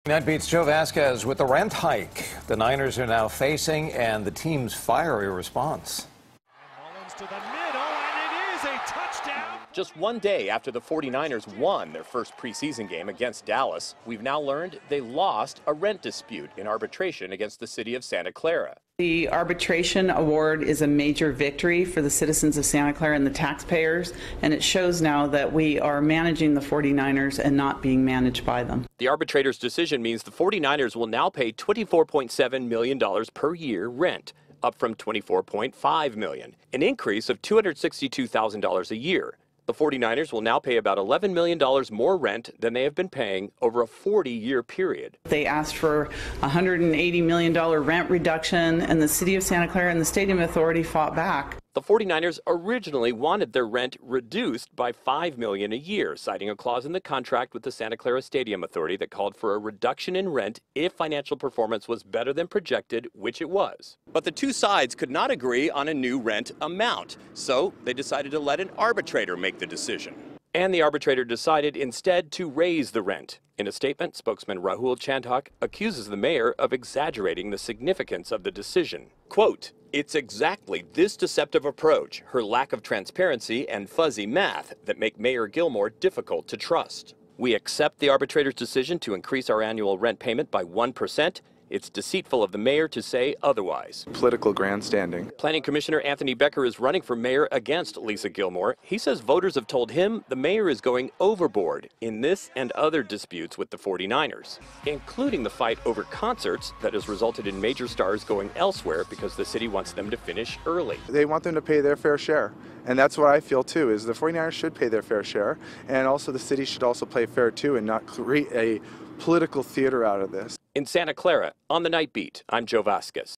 That beats Joe Vazquez with the rent hike the Niners are now facing and the team's fiery response. Mullins to the middle, and it is a touchdown. Just one day after the 49ers won their first preseason game against Dallas, we've now learned they lost a rent dispute in arbitration against the city of Santa Clara. The arbitration award is a major victory for the citizens of Santa Clara and the taxpayers, and it shows now that we are managing the 49ers and not being managed by them. The arbitrator's decision means the 49ers will now pay $24.7 million per year rent, up from $24.5 million, an increase of $262,000 a year. The 49ers will now pay about $11 million more rent than they have been paying over a 40-year period. They asked for a $180 million rent reduction, and the city of Santa Clara and the Stadium Authority fought back. The 49ers originally wanted their rent reduced by $5 million a year, citing a clause in the contract with the Santa Clara Stadium Authority that called for a reduction in rent if financial performance was better than projected, which it was. But the two sides could not agree on a new rent amount, so they decided to let an arbitrator make the decision. And the arbitrator decided instead to raise the rent. In a statement, spokesman Rahul Chandhok accuses the mayor of exaggerating the significance of the decision. Quote, "It's exactly this deceptive approach, her lack of transparency and fuzzy math that make Mayor Gilmore difficult to trust. We accept the arbitrator's decision to increase our annual rent payment by 1%. It's deceitful of the mayor to say otherwise." Political grandstanding. Planning Commissioner Anthony Becker is running for mayor against Lisa Gilmore. He says voters have told him the mayor is going overboard in this and other disputes with the 49ers, including the fight over concerts that has resulted in major stars going elsewhere because the city wants them to finish early. They want them to pay their fair share. And that's what I feel too, is the 49ers should pay their fair share. And also the city should also play fair too and not create a political theater out of this. In Santa Clara, on the Night Beat, I'm Joe Vazquez.